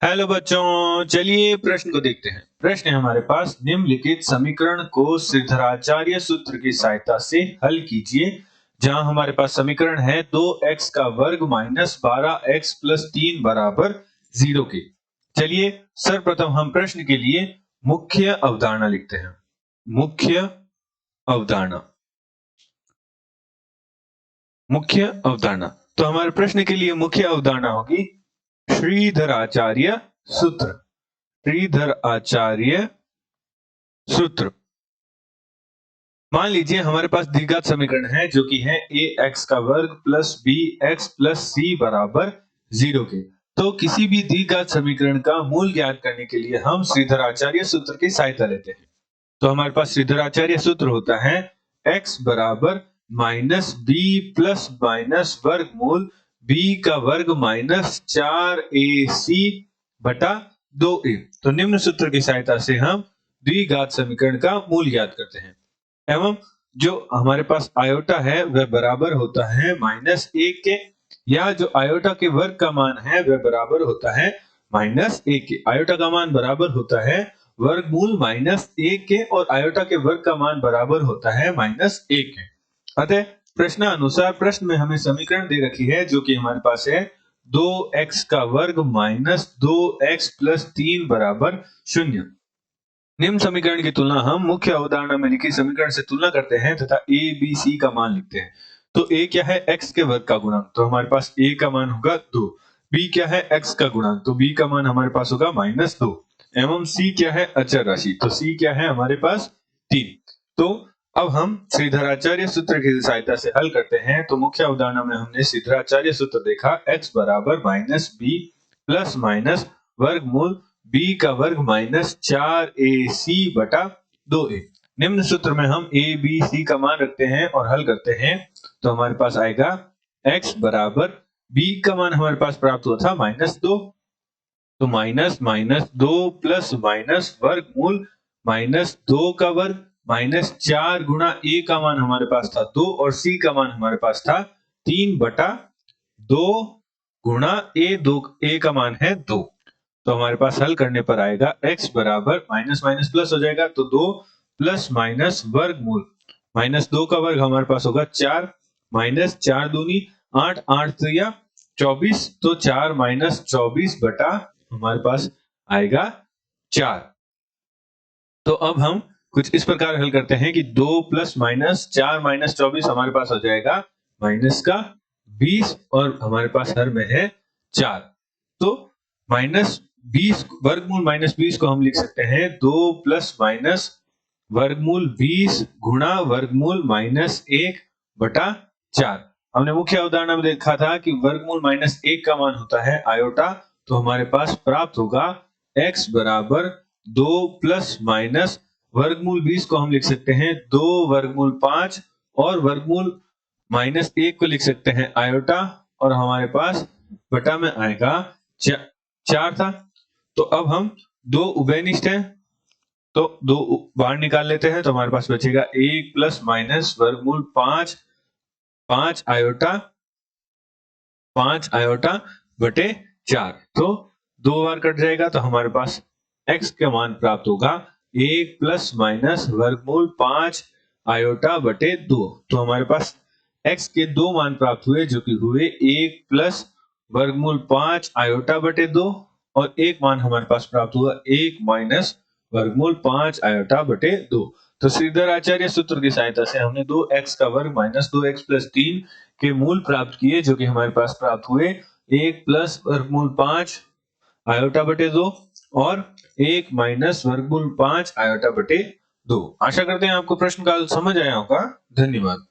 Hello बच्चों, चलिए प्रश्न को देखते हैं। प्रश्न है हमारे पास, निम्नलिखित समीकरण को श्रीधराचार्य सूत्र की सहायता से हल कीजिए। जहां हमारे पास समीकरण है 2x का वर्ग माइनस 12x प्लस 3 बराबर 0 के। चलिए सर्वप्रथम हम प्रश्न के लिए मुख्य अवधारणा लिखते हैं। मुख्य अवधारणा, मुख्य अवधारणा। तो हमारे प्रश्न के लिए मुख्य अवधारणा होगी श्रीधराचार्य सूत्र। श्रीधराचार्य सूत्र। मान लीजिए हमारे पास द्विघात समीकरण है जो कि है ax का वर्ग प्लस bx प्लस c बराबर 0 के। तो किसी भी द्विघात समीकरण का मूल ज्ञात करने के लिए हम श्रीधराचार्य सूत्र की सहायता लेते हैं। तो हमारे पास श्रीधराचार्य सूत्र होता है x बराबर माइनस बी प्लस माइनस वर्गमूल b का वर्ग माइनस 4ac बटा 2a। तो निम्न सूत्र की सहायता से हम द्विघात समीकरण का मूल ज्ञात करते हैं एवं जो हमारे पास आयोटा है वह बराबर होता है माइनस 1 के, या जो आयोटा के वर्ग का मान है वह बराबर होता है माइनस 1 के। आयोटा का मान बराबर होता है वर्गमूल माइनस 1 के और आयोटा के वर्ग का मान बराबर होता है माइनस 1 के। अतः प्रश्नानुसार प्रश्न में हमें समीकरण दे रखी है जो कि हमारे पास है 2x का वर्ग माइनस 2x प्लस 3 बराबर 0। निम्न समीकरण की तुलना हम मुख्य अवधारणा में लिखी समीकरण से तुलना करते हैं तथा a b c का मान लिखते हैं। तो a क्या है, x के वर्ग का गुणांक, तो हमारे पास a का मान होगा 2। b क्या है, x का गुणांक, तो b का मान हमारे पास होगा माइनस 2 एवं c क्या है, अचर राशि, तो c क्या है हमारे पास 3। तो अब हम श्रीधराचार्य सूत्र की सहायता से हल करते हैं। तो मुख्य अवधारणा में हमने श्रीधराचार्य सूत्र देखा x बराबर माइनस b प्लस माइनस वर्गमूल b का वर्ग माइनस 4ac बटा 2a। निम्न सूत्र में हम a b c का मान रखते हैं और हल करते हैं। तो हमारे पास आएगा x बराबर b का मान हमारे पास प्राप्त हुआ था माइनस 2, तो माइनस माइनस 2 प्लस माइनस वर्गमूल माइनस 2 का वर्ग माइनस 4 गुणा a का मान हमारे पास था 2 और c का मान हमारे पास था 3 बटा 2 गुणा a का मान है 2। तो हमारे पास हल करने पर आएगा x बराबर माइनस माइनस प्लस हो जाएगा, तो 2 प्लस माइनस वर्गमूल माइनस 2 का वर्ग हमारे पास होगा 4 माइनस 4 दूनी 8 8 त्रिया 24, तो 4 माइनस 24 बटा हमारे पास आएगा 4। तो अब हम कुछ इस प्रकार हल करते हैं कि 2 प्लस माइनस 4 माइनस 24 हमारे पास हो जाएगा माइनस का 20 और हमारे पास हर में है 4। तो माइनस 20 वर्गमूल माइनस 20 को हम लिख सकते हैं 2 प्लस माइनस वर्गमूल 20 गुणा वर्गमूल माइनस 1 बटा 4। हमने मुख्य अवधारणा में देखा था कि वर्गमूल माइनस 1 का मान होता है आयोटा, तो हमारे पास प्राप्त होगा x बराबर 2 प्लस माइनस वर्गमूल 20 को हम लिख सकते हैं 2 वर्गमूल 5 और वर्गमूल माइनस 1 को लिख सकते हैं आयोटा, और हमारे पास बटा में आएगा 4 था। तो अब हम दो उभयनिष्ठ हैं तो दो बाहर निकाल लेते हैं, तो हमारे पास बचेगा 1 प्लस माइनस वर्गमूल 5 5 आयोटा बटे 4। तो 2 बार कट जाएगा, तो हमारे पास x का मान प्राप्त होगा 1 प्लस माइनस वर्गमूल 5 आयोटा बटे 2। तो हमारे पास x के दो मान प्राप्त हुए जो कि हुए 1 प्लस वर्गमूल 5 आयोटा बटे 2 और एक मान हमारे पास प्राप्त हुआ 1 माइनस वर्गमूल 5 आयोटा बटे 2। तो श्रीधराचार्य सूत्र की सहायता से हमने 2x का वर्ग माइनस 2x प्लस 3 के मूल प्राप्त किए जो कि हमारे पास प्राप्त हुए 1 प्लस वर्गमूल 5 आयोटा बटे 2 और 1 माइनस वर्गमूल 5 आयोटा बटे 2। आशा करते हैं आपको प्रश्न का समझ आया होगा। धन्यवाद।